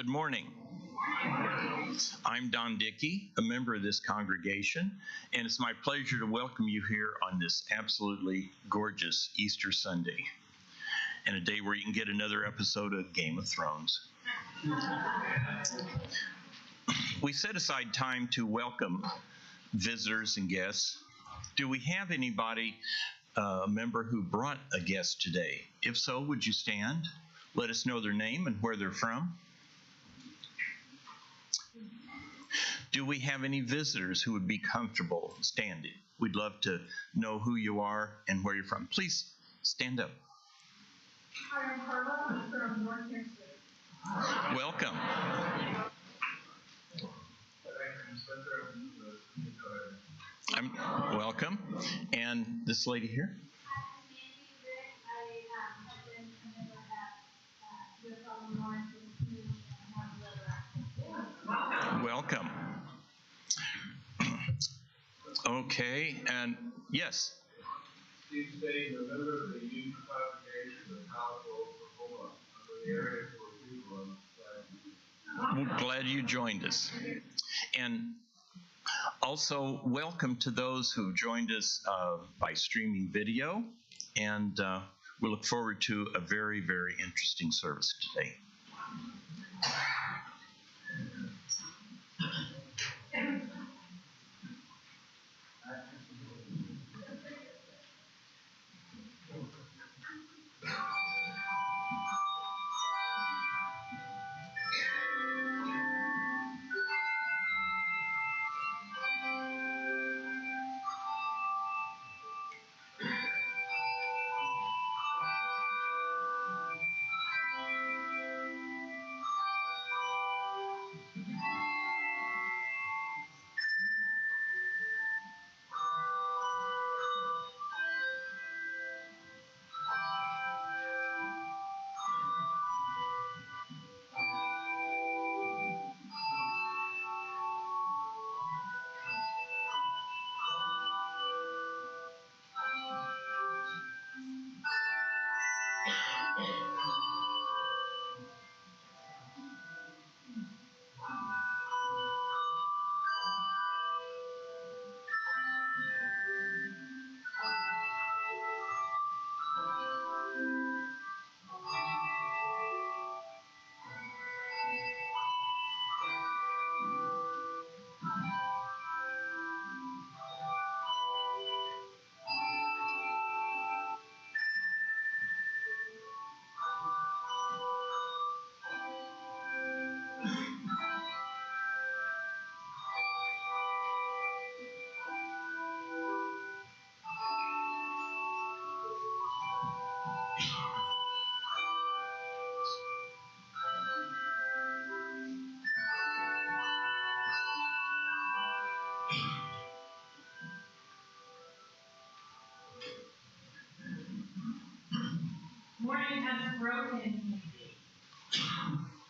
Good morning. I'm Don Dickey, a member of this congregation, and it's my pleasure to welcome you here on this absolutely gorgeous Easter Sunday, and a day where you can get another episode of Game of Thrones. We set aside time to welcome visitors and guests. Do we have anybody, a member who brought a guest today? If so, would you stand? Let us know their name and where they're from. Do we have any visitors who would be comfortable standing? We'd love to know who you are and where you're from. Please stand up. Hi, I'm Carla. I'm from North Texas. Welcome. I'm welcome. And this lady here? I'm Mandy Rick. I have been a member at Universalist North and have a Welcome. Okay, and yes. Steve State, a member of the youth congregation of Household Oklahoma, under the area for people on the We're glad you joined us. And also, welcome to those who joined us by streaming video. And we look forward to a very, very interesting service today.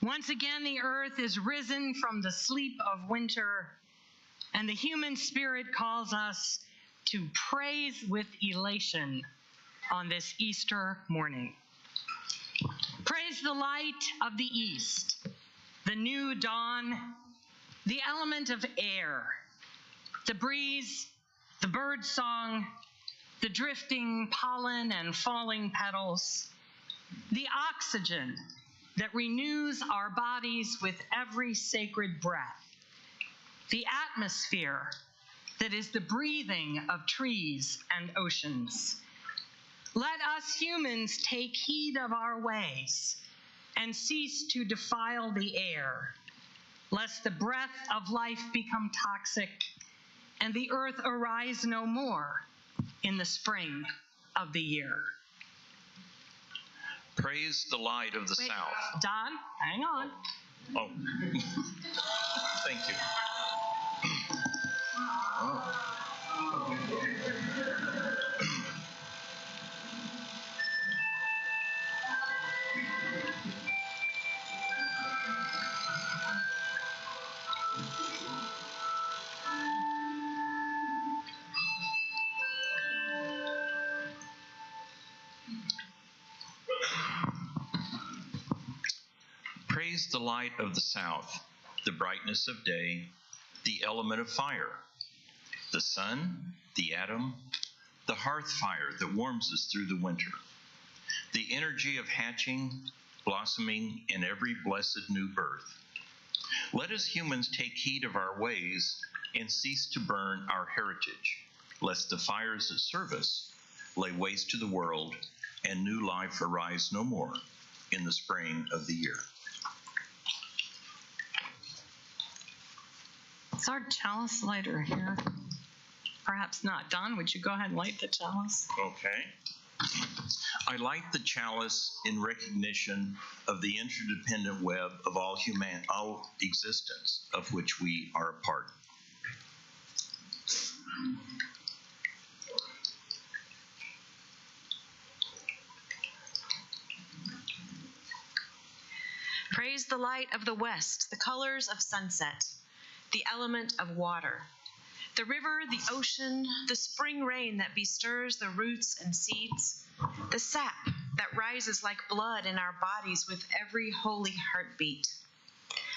Once again, the earth is risen from the sleep of winter, and the human spirit calls us to praise with elation on this Easter morning. Praise the light of the east, the new dawn, the element of air, the breeze, the bird song, the drifting pollen and falling petals, the oxygen that renews our bodies with every sacred breath, the atmosphere that is the breathing of trees and oceans. Let us humans take heed of our ways and cease to defile the air, lest the breath of life become toxic and the earth arise no more in the spring of the year. Praise the light of the South. Don, hang on. Oh, thank you. Praise Praise the light of the south, the brightness of day, the element of fire, the sun, the atom, the hearth fire that warms us through the winter, the energy of hatching, blossoming in every blessed new birth. Let us humans take heed of our ways and cease to burn our heritage, lest the fires that serve us lay waste to the world and new life arise no more in the spring of the year. Is our chalice lighter here? Perhaps not. Don, would you go ahead and light the chalice? Okay. I light the chalice in recognition of the interdependent web of all existence of which we are a part. Praise the light of the west, the colors of sunset, the element of water, the river, the ocean, the spring rain that bestirs the roots and seeds, the sap that rises like blood in our bodies with every holy heartbeat,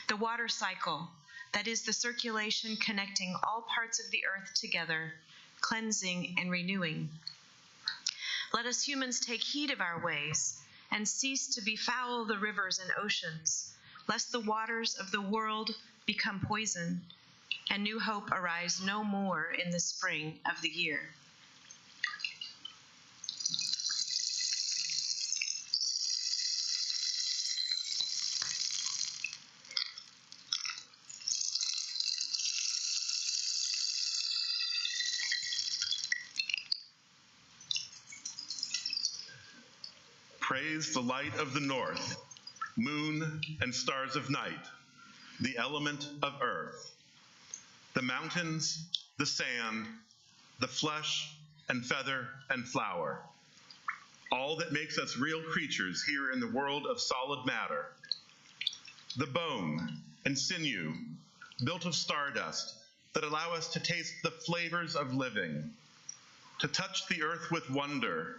the water cycle that is the circulation connecting all parts of the earth together, cleansing and renewing. Let us humans take heed of our ways and cease to befoul the rivers and oceans, lest the waters of the world become poison and new hope arise no more in the spring of the year. Praise the light of the north, moon and stars of night, the element of earth, the mountains, the sand, the flesh and feather and flower, all that makes us real creatures here in the world of solid matter, the bone and sinew built of stardust that allow us to taste the flavors of living, to touch the earth with wonder,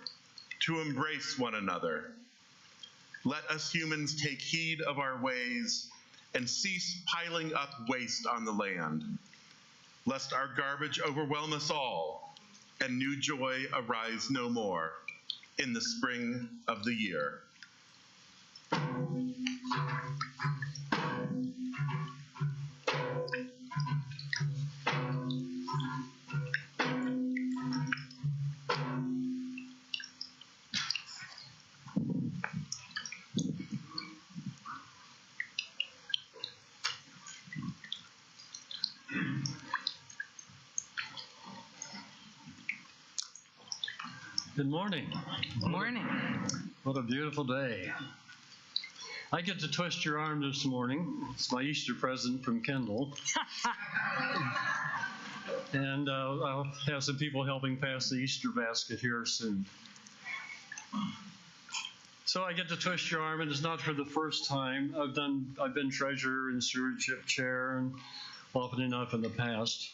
to embrace one another. Let us humans take heed of our ways and cease piling up waste on the land, lest our garbage overwhelm us all and new joy arise no more in the spring of the year. Good morning. Good morning. What a beautiful day. I get to twist your arm this morning. It's my Easter present from Kendyl. And I'll have some people helping pass the Easter basket here soon. So I get to twist your arm, and it's not for the first time. I've been treasurer and stewardship chair, and often enough in the past.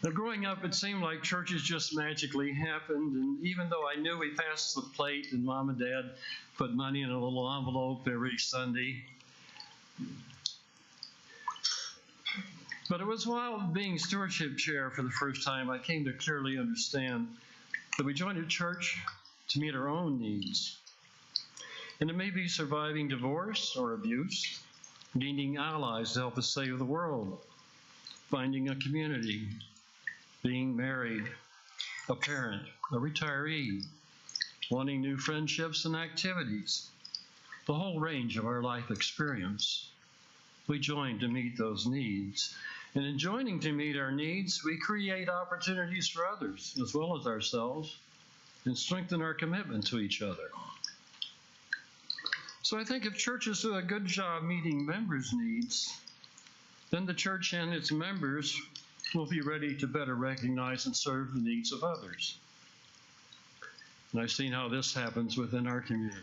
Now, growing up, it seemed like churches just magically happened, and even though I knew we passed the plate and Mom and Dad put money in a little envelope every Sunday, but it was while being stewardship chair for the first time I came to clearly understand that we joined a church to meet our own needs. And it may be surviving divorce or abuse, needing allies to help us save the world, finding a community, being married, a parent, a retiree, wanting new friendships and activities, the whole range of our life experience. We join to meet those needs. And in joining to meet our needs, we create opportunities for others as well as ourselves and strengthen our commitment to each other. So I think if churches do a good job meeting members' needs, then the church and its members will be ready to better recognize and serve the needs of others. And I've seen how this happens within our community.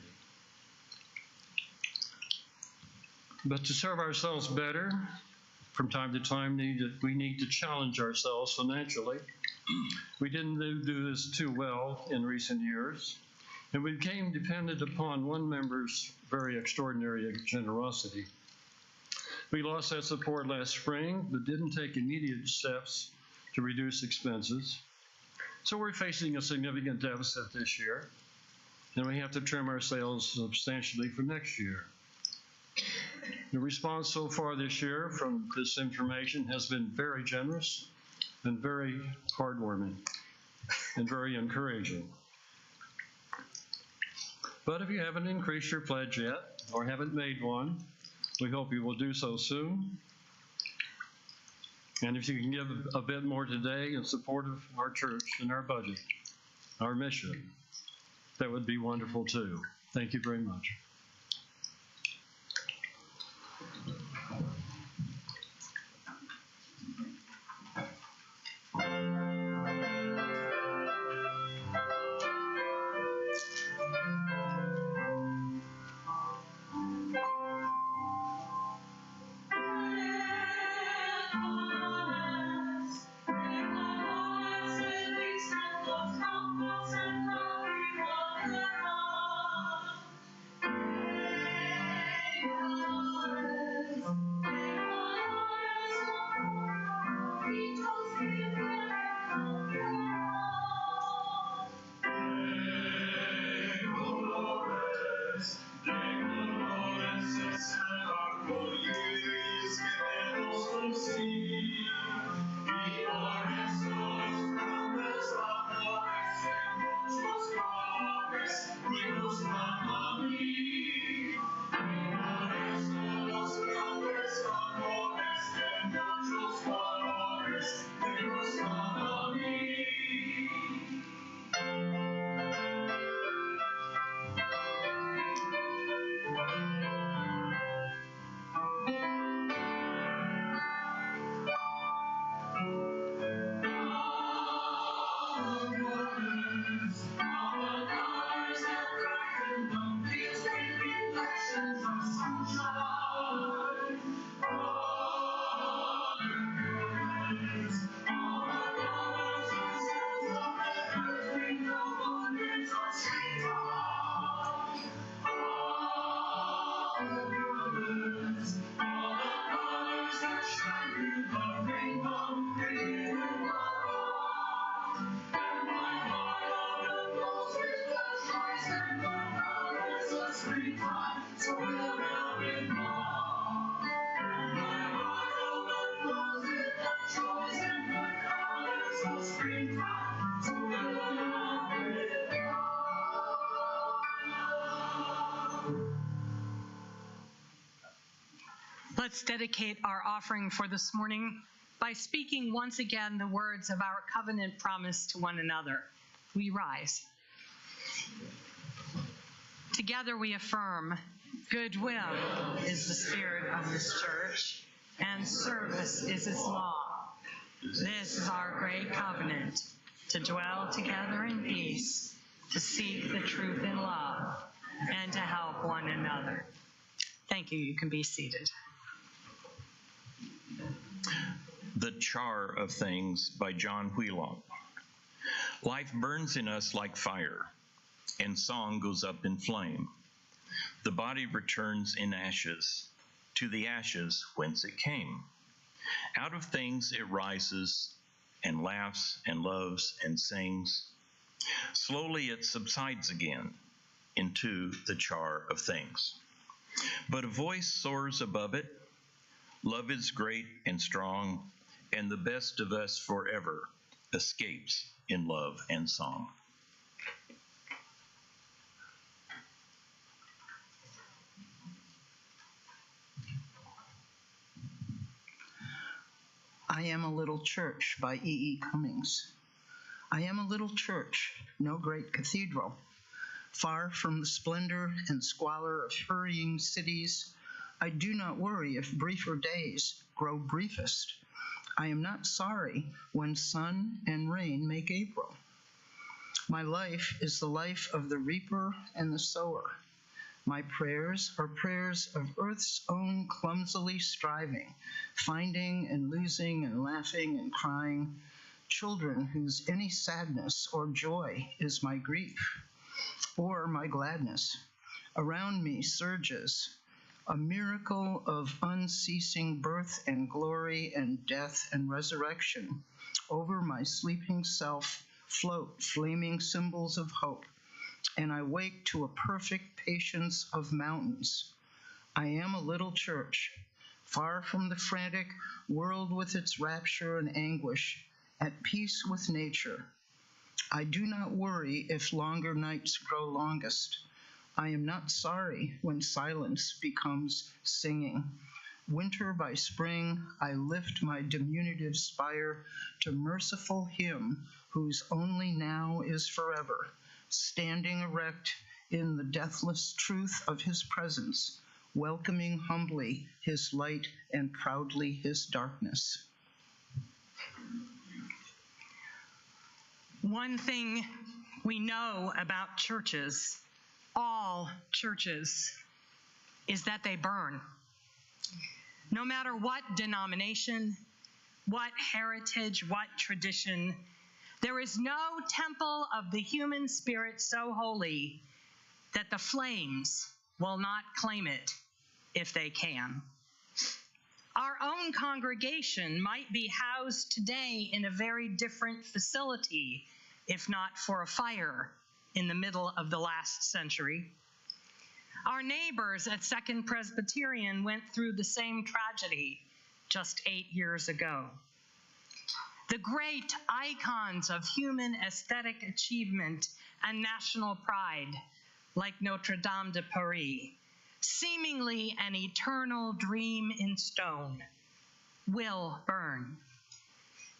But to serve ourselves better, from time to time, we need to challenge ourselves financially. We didn't do this too well in recent years, and we became dependent upon one member's very extraordinary generosity. We lost that support last spring, but didn't take immediate steps to reduce expenses. So we're facing a significant deficit this year, and we have to trim our sales substantially for next year. The response so far this year from this information has been very generous and very heartwarming and very encouraging. But if you haven't increased your pledge yet or haven't made one, we hope you will do so soon. And if you can give a bit more today in support of our church and our budget, our mission, that would be wonderful too. Thank you very much. Let's dedicate our offering for this morning by speaking once again the words of our covenant promise to one another. We rise. Together we affirm, goodwill is the spirit of this church, and service is its law. This is our great covenant, to dwell together in peace, to seek the truth in love, and to help one another. Thank you. You can be seated. The Char of Things by John Wheelong. Life burns in us like fire, and song goes up in flame. The body returns in ashes, to the ashes whence it came. Out of things it rises, and laughs, and loves, and sings. Slowly it subsides again into the char of things. But a voice soars above it. Love is great and strong, and the best of us forever escapes in love and song. I Am a Little Church by E. Cummings. I am a little church, no great cathedral. Far from the splendor and squalor of hurrying cities, I do not worry if briefer days grow briefest. I am not sorry when sun and rain make April. My life is the life of the reaper and the sower. My prayers are prayers of earth's own clumsily striving, finding and losing and laughing and crying, children whose any sadness or joy is my grief. or my gladness. Around me surges a miracle of unceasing birth and glory and death and resurrection. Over my sleeping self float flaming symbols of hope, and I wake to a perfect patience of mountains. I am a little church, far from the frantic world with its rapture and anguish, at peace with nature. I do not worry if longer nights grow longest. I am not sorry when silence becomes singing. Winter by spring, I lift my diminutive spire to merciful Him whose only now is forever, standing erect in the deathless truth of His presence, welcoming humbly His light and proudly His darkness. One thing we know about churches, all churches, is that they burn. No matter what denomination, what heritage, what tradition, there is no temple of the human spirit so holy that the flames will not claim it if they can. Our own congregation might be housed today in a very different facility, if not for a fire in the middle of the last century. Our neighbors at Second Presbyterian went through the same tragedy just 8 years ago. The great icons of human aesthetic achievement and national pride, like Notre Dame de Paris, seemingly an eternal dream in stone, will burn.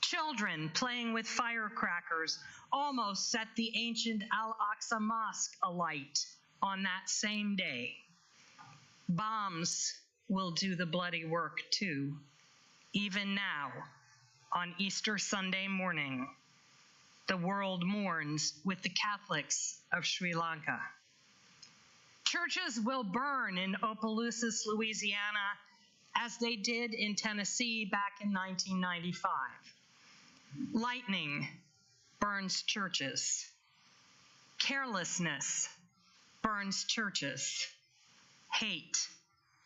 Children playing with firecrackers almost set the ancient Al-Aqsa Mosque alight on that same day. Bombs will do the bloody work too, even now, on Easter Sunday morning. The world mourns with the Catholics of Sri Lanka. Churches will burn in Opelousas, Louisiana, as they did in Tennessee back in 1995. Lightning burns churches. Carelessness burns churches. Hate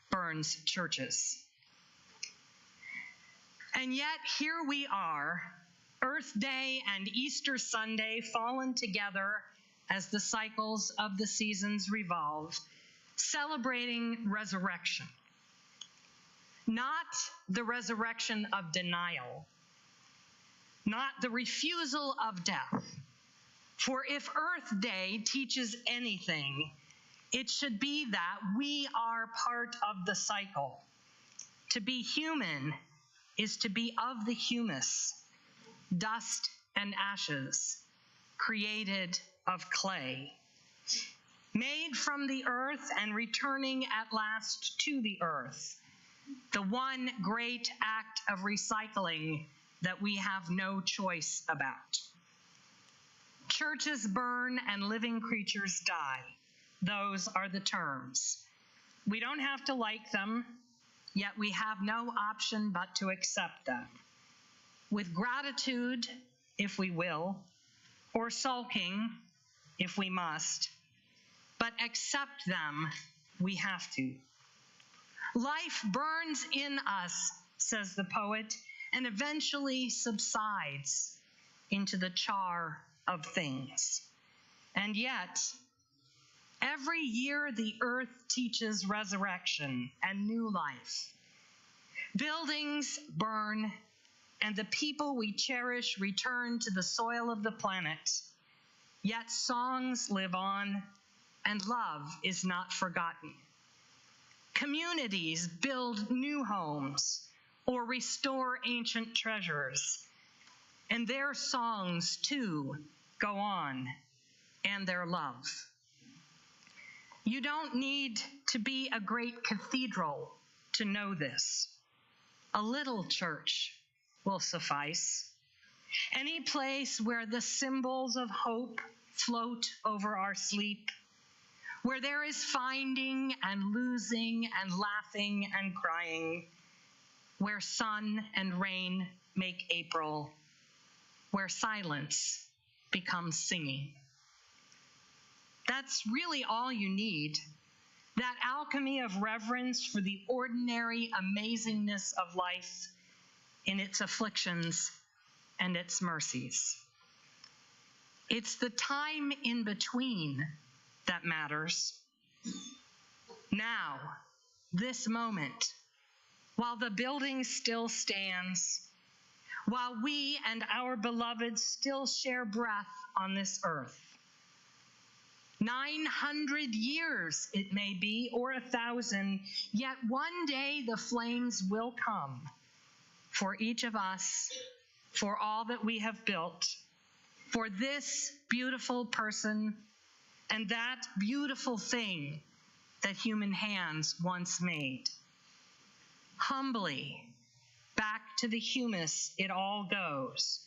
burns churches. And yet here we are, Earth Day and Easter Sunday fallen together as the cycles of the seasons revolve, celebrating resurrection. Not the resurrection of denial, not the refusal of death. For if Earth Day teaches anything, it should be that we are part of the cycle. To be human is to be of the humus, dust and ashes, created of clay, made from the earth and returning at last to the earth, the one great act of recycling that we have no choice about. Churches burn and living creatures die. Those are the terms. We don't have to like them, yet we have no option but to accept them. With gratitude, if we will, or sulking, if we must, but accept them, we have to. Life burns in us, says the poet, and eventually subsides into the char of things. And yet, every year the earth teaches resurrection and new life. Buildings burn, and the people we cherish return to the soil of the planet. Yet songs live on, and love is not forgotten. Communities build new homes or restore ancient treasures, and their songs too go on, and their love. You don't need to be a great cathedral to know this. A little church will suffice. Any place where the symbols of hope float over our sleep, where there is finding and losing and laughing and crying, where sun and rain make April, where silence becomes singing. That's really all you need. That alchemy of reverence for the ordinary amazingness of life in its afflictions and its mercies. It's the time in between that matters. Now, this moment, while the building still stands, while we and our beloved still share breath on this earth. 900 years it may be, or 1,000, yet one day the flames will come for each of us, for all that we have built, for this beautiful person and that beautiful thing that human hands once made. Humbly, back to the humus it all goes,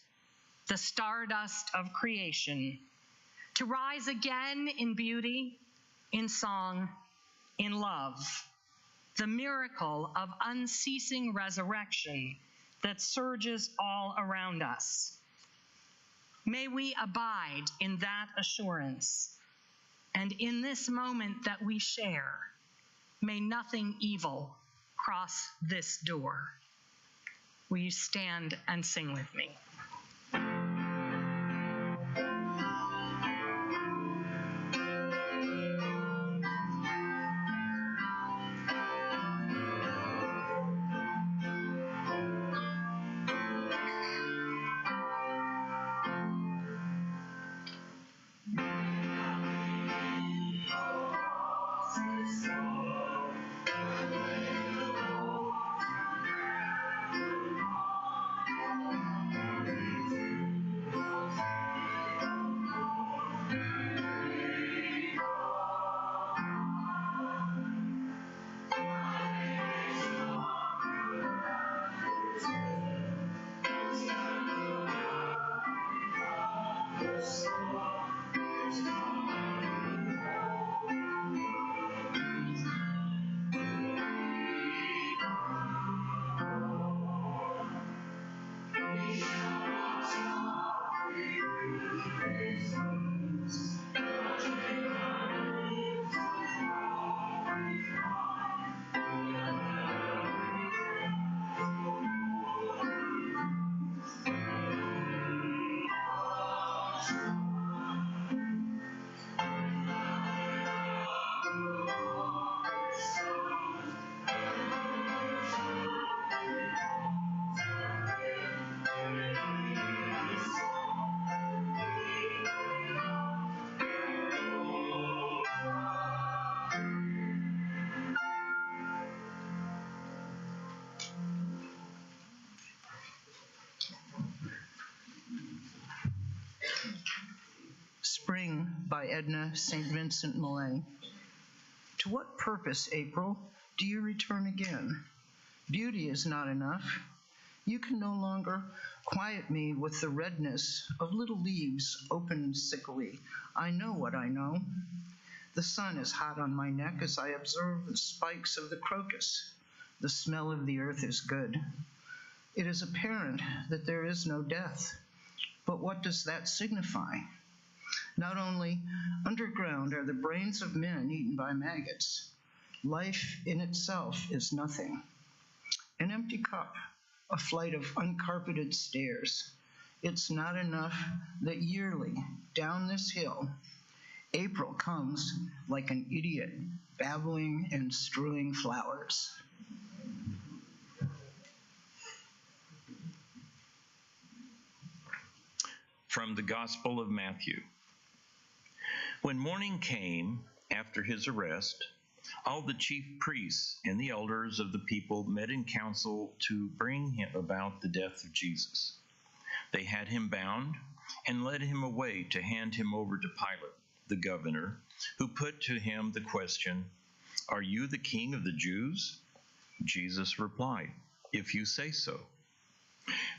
the stardust of creation, to rise again in beauty, in song, in love, the miracle of unceasing resurrection that surges all around us. May we abide in that assurance, and in this moment that we share, may nothing evil cross this door. Will you stand and sing with me? Spring by Edna St. Vincent Millay. To what purpose, April, do you return again? Beauty is not enough. You can no longer quiet me with the redness of little leaves open sickly. I know what I know. The sun is hot on my neck as I observe the spikes of the crocus. The smell of the earth is good. It is apparent that there is no death. But what does that signify? Not only underground are the brains of men eaten by maggots. Life in itself is nothing. An empty cup, a flight of uncarpeted stairs. It's not enough that yearly, down this hill, April comes like an idiot, babbling and strewing flowers. From the Gospel of Matthew. When morning came after his arrest, all the chief priests and the elders of the people met in council to bring him about the death of Jesus. They had him bound and led him away to hand him over to Pilate, the governor, who put to him the question, "Are you the king of the Jews?" Jesus replied, "If you say so."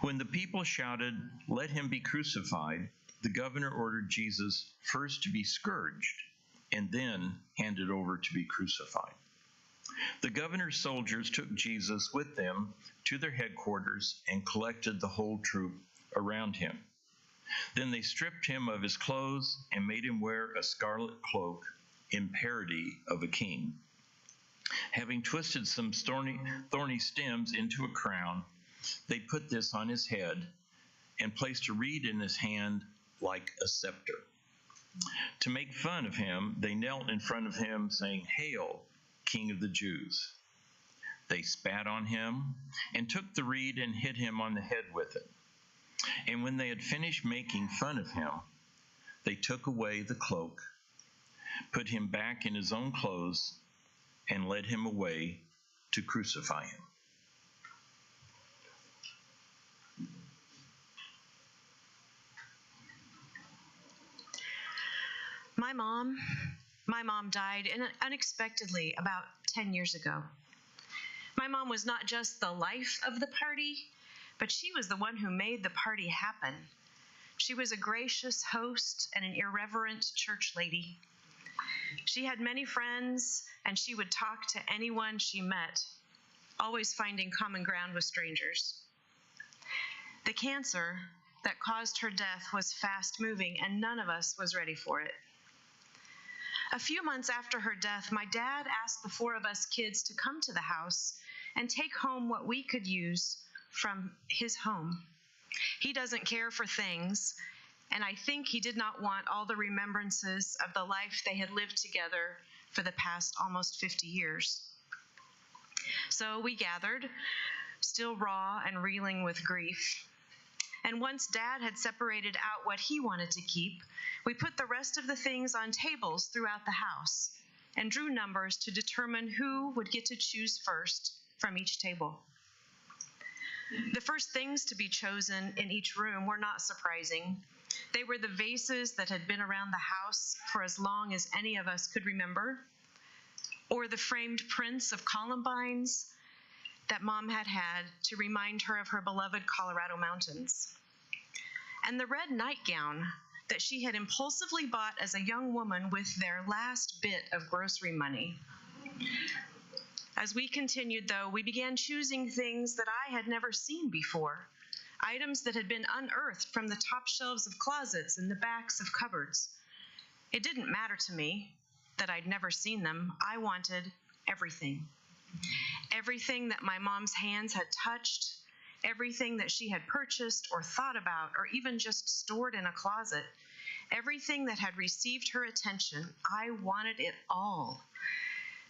When the people shouted, "Let him be crucified," the governor ordered Jesus first to be scourged and then handed over to be crucified. The governor's soldiers took Jesus with them to their headquarters and collected the whole troop around him. Then they stripped him of his clothes and made him wear a scarlet cloak in parody of a king. Having twisted some thorny stems into a crown, they put this on his head and placed a reed in his hand like a scepter. To make fun of him, they knelt in front of him, saying, "Hail, King of the Jews." They spat on him and took the reed and hit him on the head with it. And when they had finished making fun of him, they took away the cloak, put him back in his own clothes, and led him away to crucify him. My mom died unexpectedly about 10 years ago. My mom was not just the life of the party, but she was the one who made the party happen. She was a gracious host and an irreverent church lady. She had many friends, and she would talk to anyone she met, always finding common ground with strangers. The cancer that caused her death was fast-moving, and none of us was ready for it. A few months after her death, my dad asked the four of us kids to come to the house and take home what we could use from his home. He doesn't care for things, and I think he did not want all the remembrances of the life they had lived together for the past almost 50 years. So we gathered, still raw and reeling with grief. And once Dad had separated out what he wanted to keep, we put the rest of the things on tables throughout the house and drew numbers to determine who would get to choose first from each table. The first things to be chosen in each room were not surprising. They were the vases that had been around the house for as long as any of us could remember, or the framed prints of columbines that Mom had had to remind her of her beloved Colorado mountains, and the red nightgown that she had impulsively bought as a young woman with their last bit of grocery money. As we continued, though, we began choosing things that I had never seen before, items that had been unearthed from the top shelves of closets and the backs of cupboards. It didn't matter to me that I'd never seen them. I wanted everything. Everything that my mom's hands had touched, everything that she had purchased or thought about or even just stored in a closet, everything that had received her attention. I wanted it all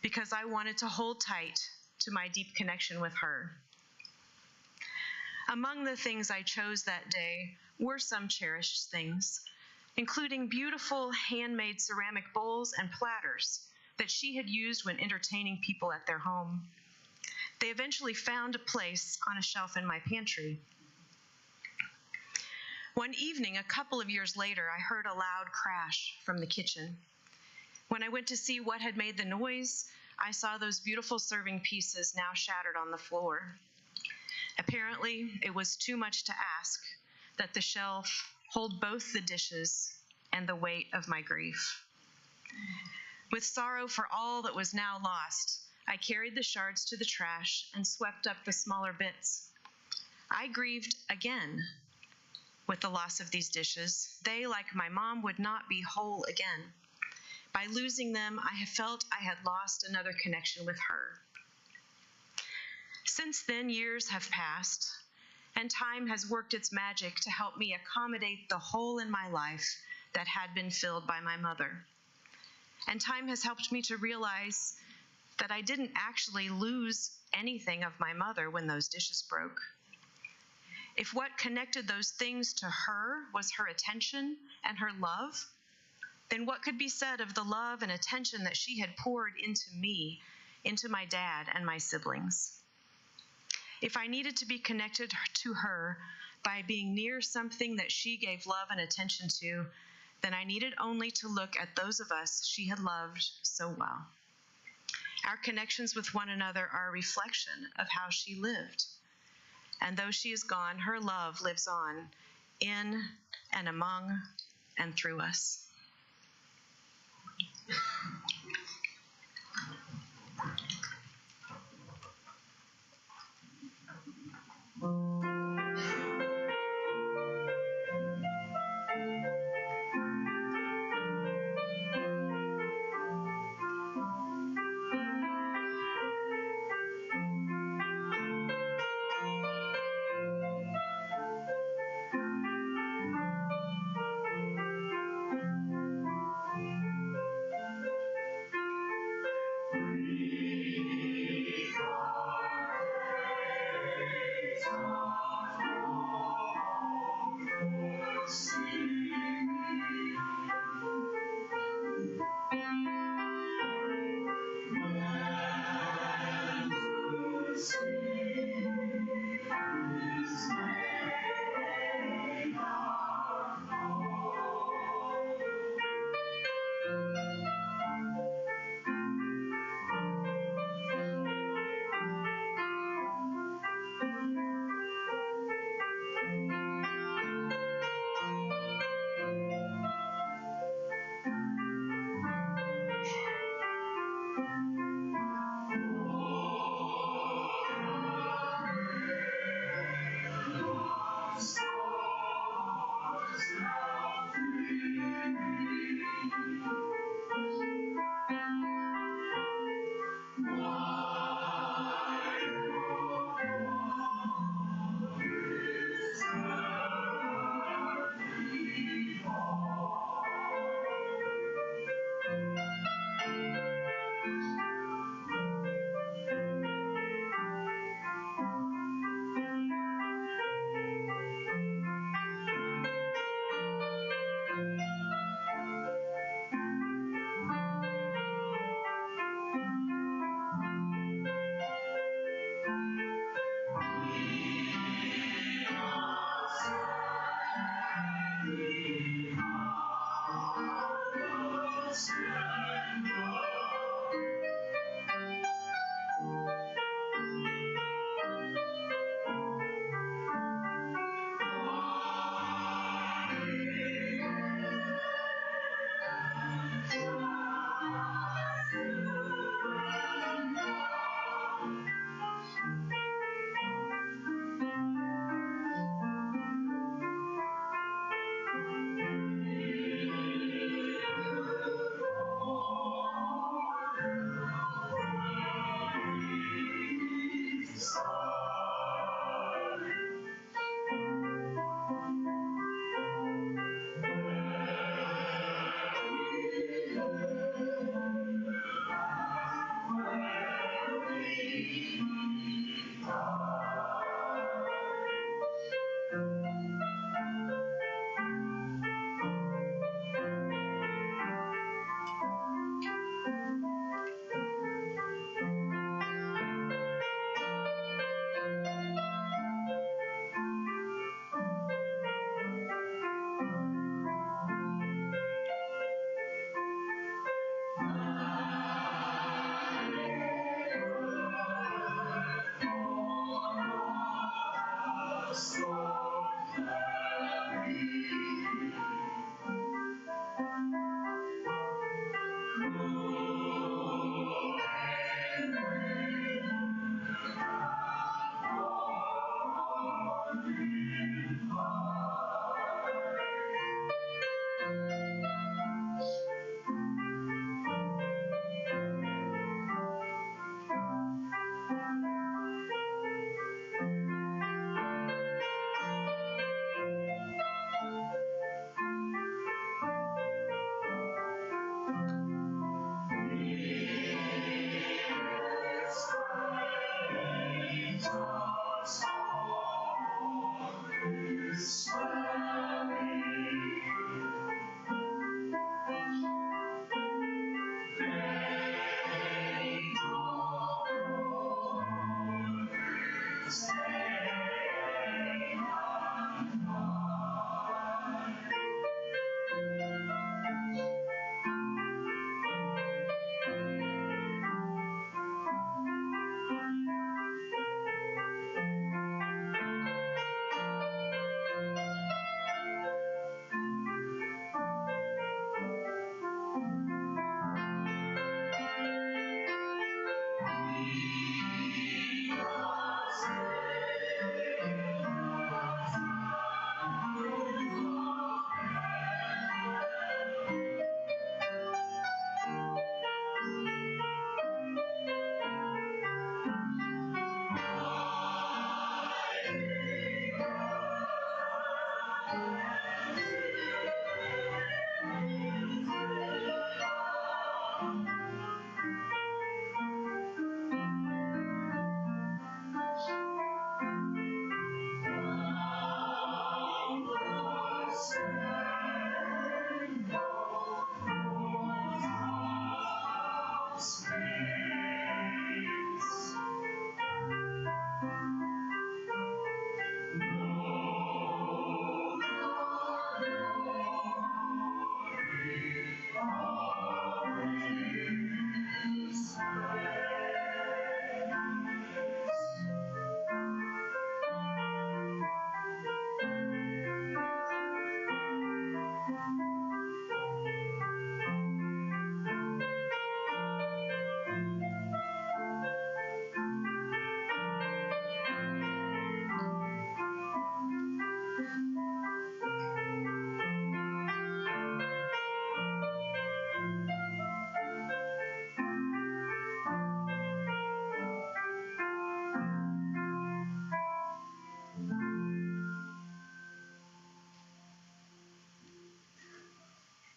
because I wanted to hold tight to my deep connection with her. Among the things I chose that day were some cherished things, including beautiful handmade ceramic bowls and platters that she had used when entertaining people at their home. They eventually found a place on a shelf in my pantry. One evening, a couple of years later, I heard a loud crash from the kitchen. When I went to see what had made the noise, I saw those beautiful serving pieces now shattered on the floor. Apparently, it was too much to ask that the shelf hold both the dishes and the weight of my grief. With sorrow for all that was now lost, I carried the shards to the trash and swept up the smaller bits. I grieved again with the loss of these dishes. They, like my mom, would not be whole again. By losing them, I felt I had lost another connection with her. Since then, years have passed, and time has worked its magic to help me accommodate the hole in my life that had been filled by my mother. And time has helped me to realize that I didn't actually lose anything of my mother when those dishes broke. If what connected those things to her was her attention and her love, then what could be said of the love and attention that she had poured into me, into my dad and my siblings? If I needed to be connected to her by being near something that she gave love and attention to, then I needed only to look at those of us she had loved so well. Our connections with one another are a reflection of how she lived. And though she is gone, her love lives on in and among and through us.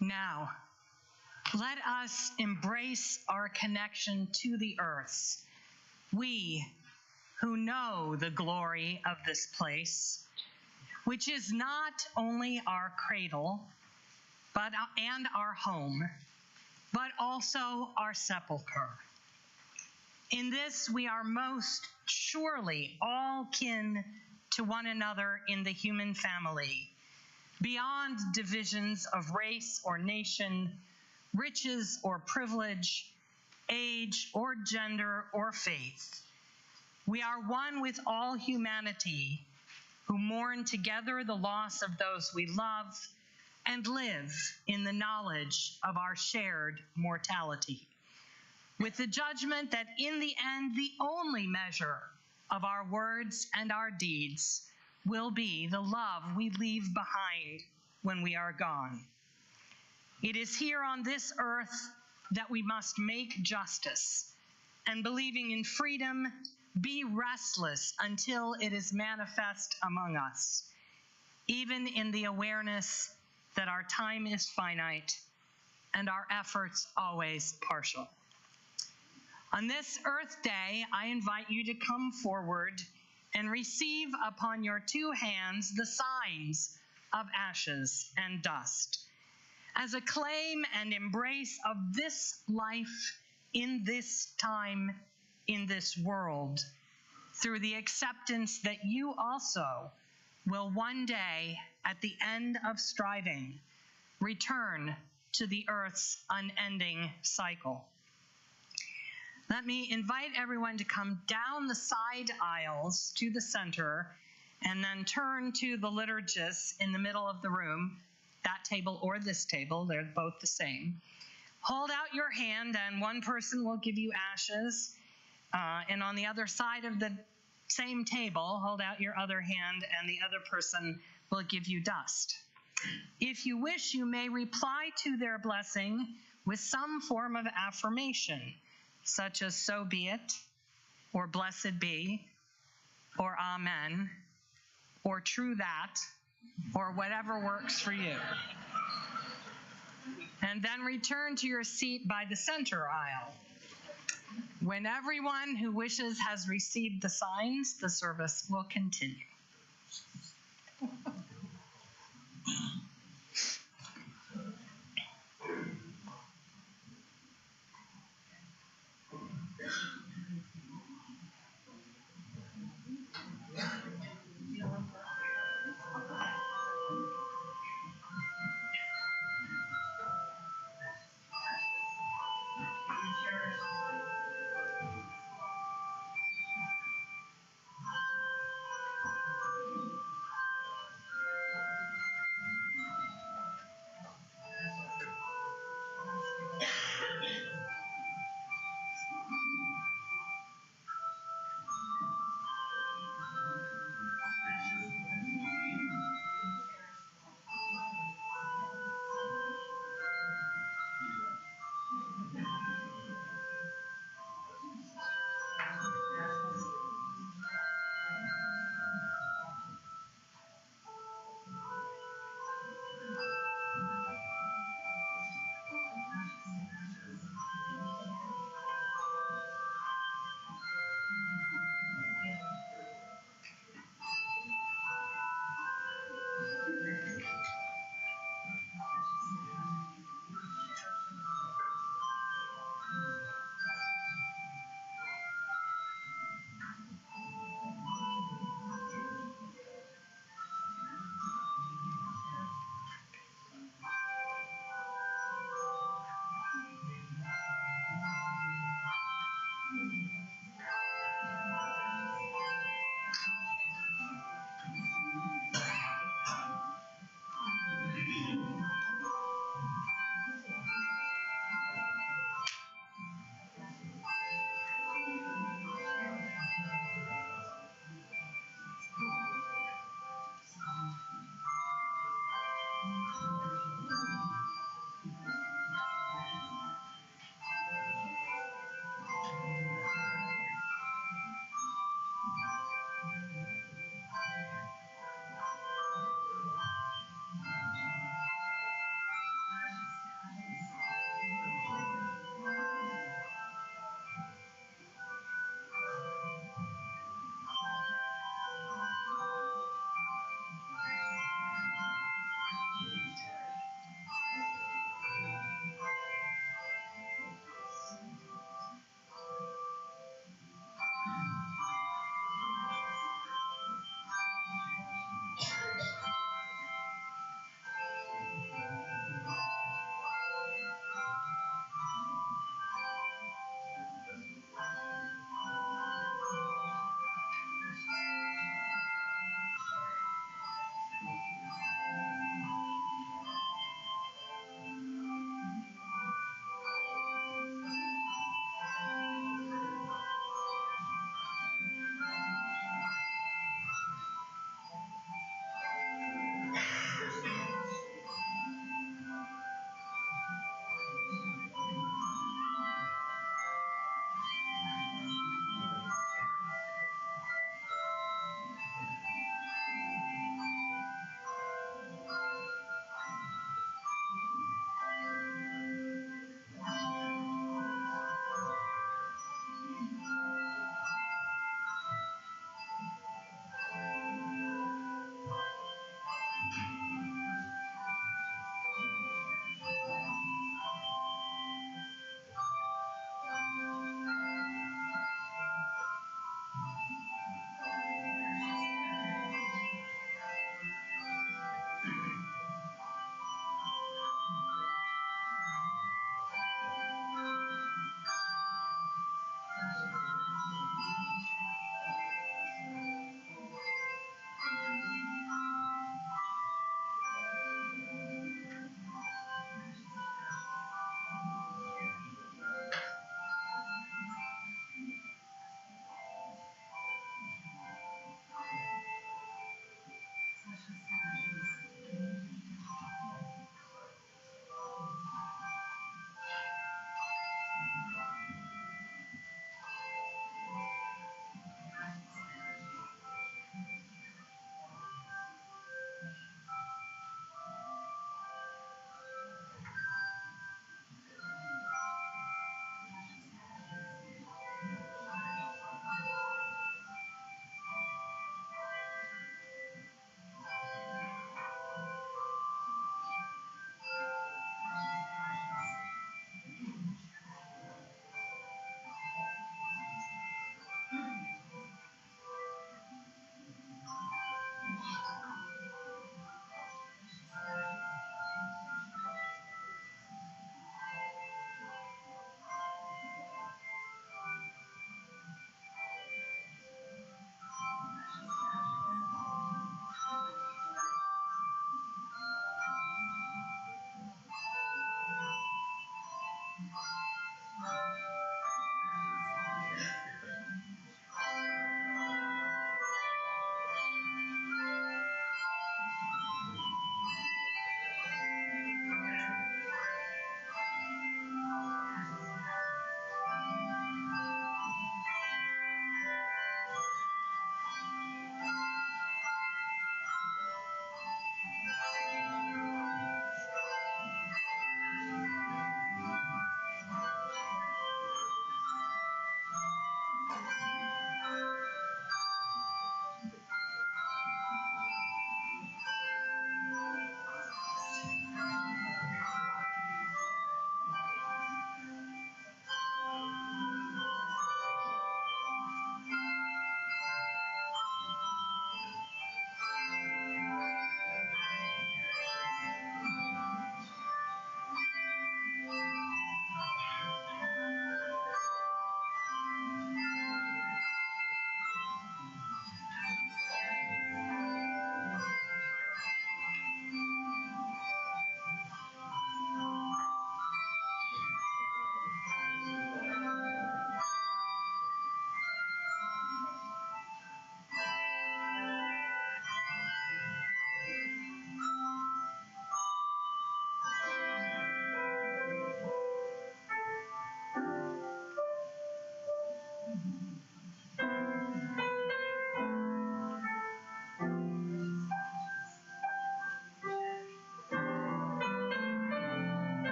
Now, let us embrace our connection to the earth. We who know the glory of this place, which is not only our cradle and our home, but also our sepulcher. In this, we are most surely all kin to one another in the human family, beyond divisions of race or nation, riches or privilege, age or gender or faith. We are one with all humanity, who mourn together the loss of those we love and live in the knowledge of our shared mortality, with the judgment that in the end, the only measure of our words and our deeds will be the love we leave behind when we are gone. It is here on this earth that we must make justice, and believing in freedom, be restless until it is manifest among us, even in the awareness that our time is finite and our efforts always partial. On this Earth Day, I invite you to come forward and receive upon your two hands the signs of ashes and dust, as a claim and embrace of this life in this time, in this world, through the acceptance that you also will one day, at the end of striving, return to the earth's unending cycle. Let me invite everyone to come down the side aisles to the center And then turn to the liturgist in the middle of the room, that table or this table, they're both the same. Hold out your hand, and one person will give you ashes. And on the other side of the same table, hold out your other hand, and the other person will give you dust. If you wish, you may reply to their blessing with some form of affirmation, such as "so be it," or "blessed be," or "amen," or "true that," or whatever works for you. And then return to your seat by the center aisle. When everyone who wishes has received the signs, the service will continue.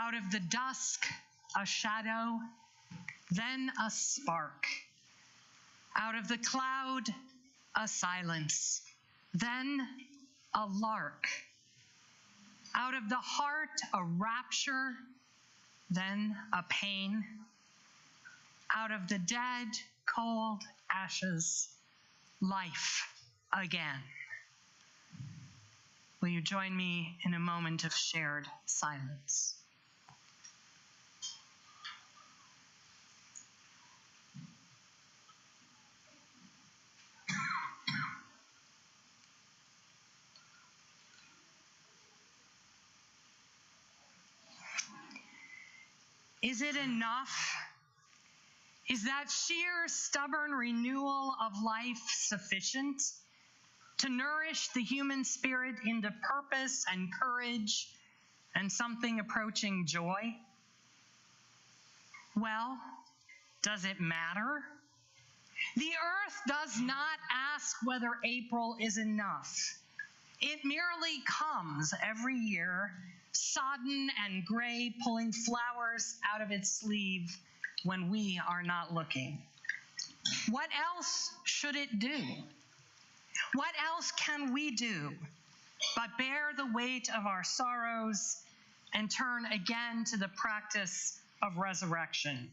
Out of the dusk, a shadow, then a spark. Out of the cloud, a silence, then a lark. Out of the heart, a rapture, then a pain. Out of the dead, cold ashes, life again. Will you join me in a moment of shared silence? Is it enough? Is that sheer stubborn renewal of life sufficient to nourish the human spirit into purpose and courage and something approaching joy? Well, does it matter? The earth does not ask whether April is enough. It merely comes every year, sodden and gray, pulling flowers out of its sleeve when we are not looking. What else should it do? What else can we do but bear the weight of our sorrows and turn again to the practice of resurrection?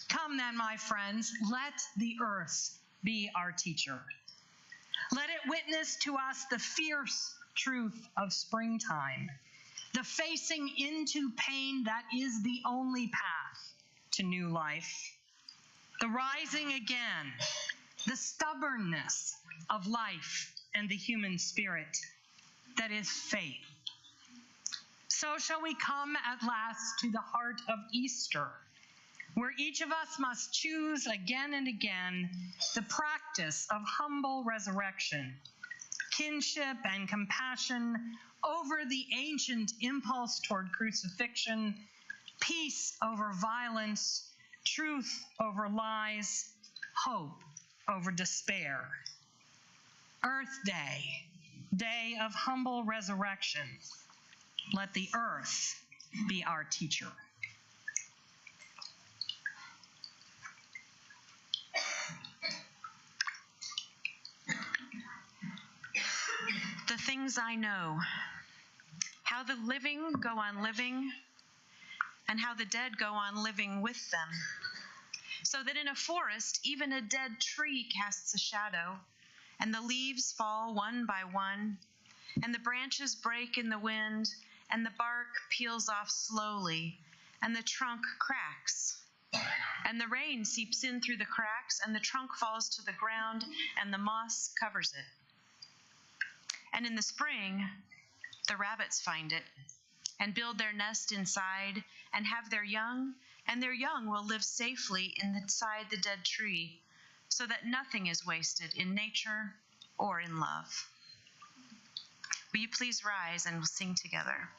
Come then, my friends, let the earth be our teacher. Let it witness to us the fierce truth of springtime, the facing into pain that is the only path to new life, the rising again, the stubbornness of life and the human spirit that is faith. So shall we come at last to the heart of Easter, where each of us must choose again and again the practice of humble resurrection, kinship and compassion over the ancient impulse toward crucifixion, peace over violence, truth over lies, hope over despair. Earth Day, day of humble resurrection. Let the earth be our teacher. The things I know, how the living go on living, and how the dead go on living with them. So that in a forest, even a dead tree casts a shadow, and the leaves fall one by one, and the branches break in the wind, and the bark peels off slowly, and the trunk cracks. And the rain seeps in through the cracks, and the trunk falls to the ground, and the moss covers it. And in the spring, the rabbits find it and build their nest inside and have their young, and their young will live safely inside the dead tree, so that nothing is wasted in nature or in love. Will you please rise and we'll sing together?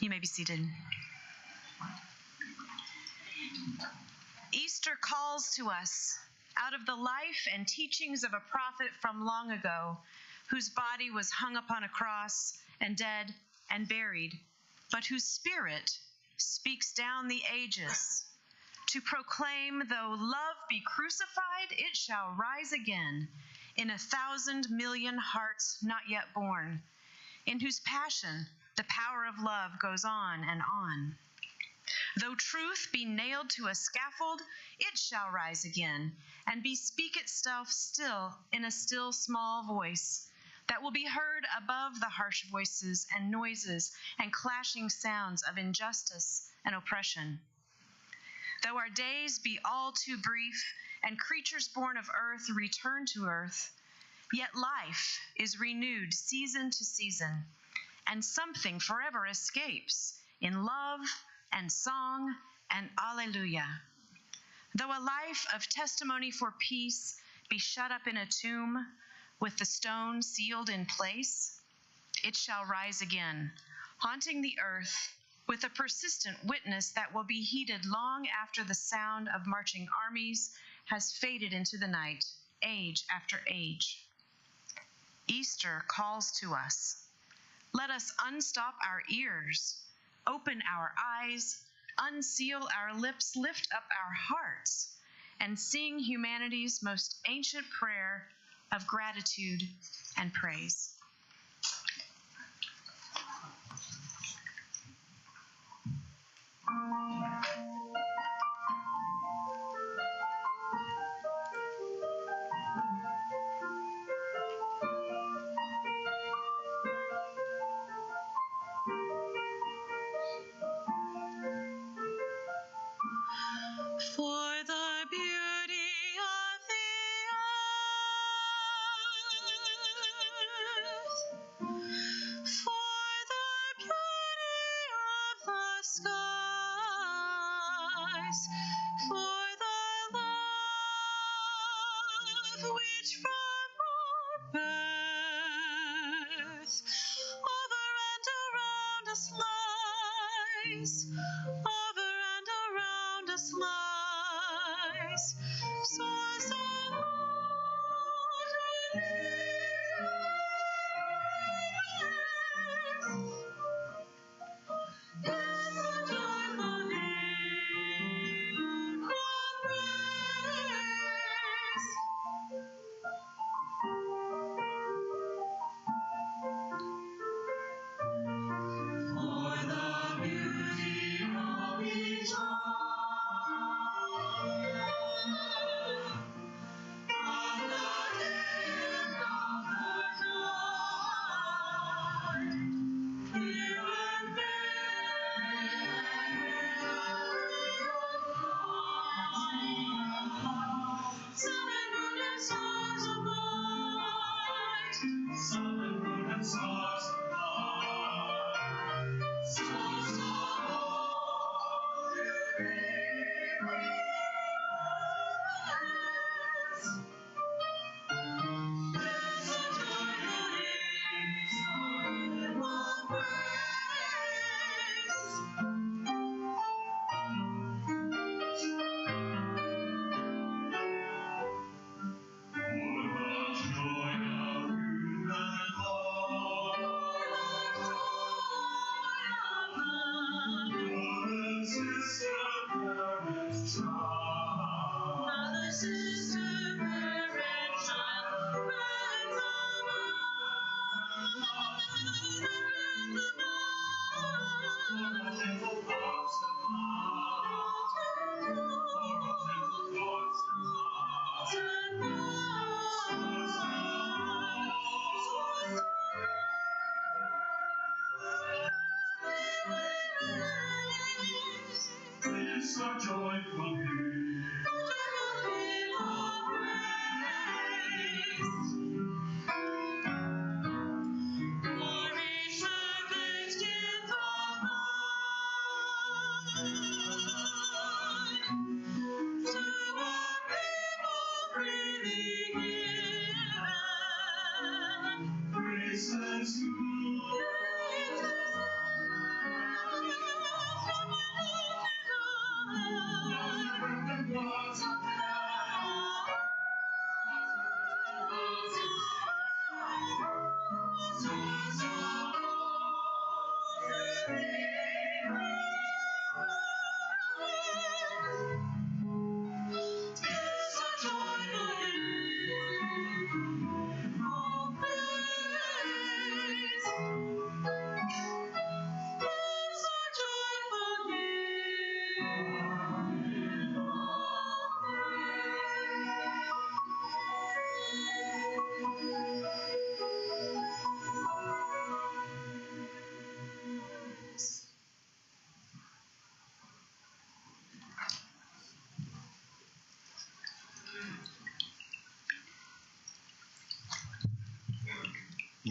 You may be seated. Easter calls to us out of the life and teachings of a prophet from long ago, whose body was hung upon a cross and dead and buried, but whose spirit speaks down the ages to proclaim, though love be crucified, it shall rise again in 1,000 million hearts not yet born, in whose passion the power of love goes on and on. Though truth be nailed to a scaffold, it shall rise again and bespeak itself still in a still small voice that will be heard above the harsh voices and noises and clashing sounds of injustice and oppression. Though our days be all too brief and creatures born of earth return to earth, yet life is renewed season to season, and something forever escapes in love and song and alleluia. Though a life of testimony for peace be shut up in a tomb with the stone sealed in place, it shall rise again, haunting the earth with a persistent witness that will be heeded long after the sound of marching armies has faded into the night, age after age. Easter calls to us. Let us unstop our ears, open our eyes, unseal our lips, lift up our hearts, and sing humanity's most ancient prayer of gratitude and praise. For the beauty of the earth, for the beauty of the skies, for the love which from our birth over and around us lies, over and around us lies, source of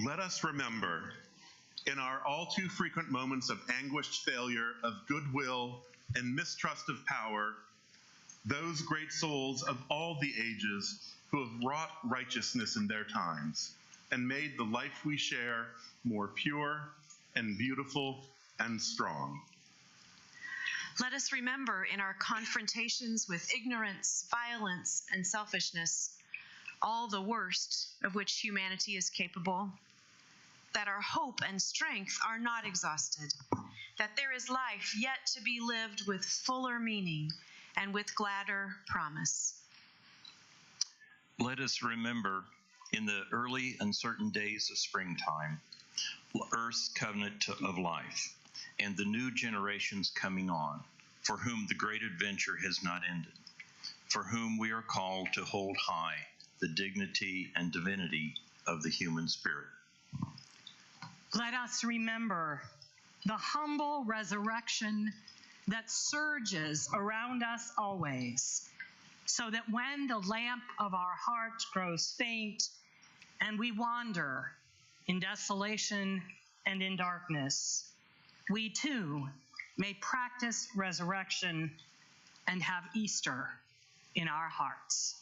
Let us remember, in our all too frequent moments of anguished failure, of goodwill, and mistrust of power, those great souls of all the ages who have wrought righteousness in their times and made the life we share more pure and beautiful and strong. Let us remember in our confrontations with ignorance, violence, and selfishness, all the worst of which humanity is capable, that our hope and strength are not exhausted, that there is life yet to be lived with fuller meaning and with gladder promise. Let us remember in the early uncertain days of springtime, Earth's covenant of life, and the new generations coming on, for whom the great adventure has not ended, for whom we are called to hold high the dignity and divinity of the human spirit. Let us remember the humble resurrection that surges around us always, so that when the lamp of our heart grows faint and we wander in desolation and in darkness, we too may practice resurrection and have Easter in our hearts.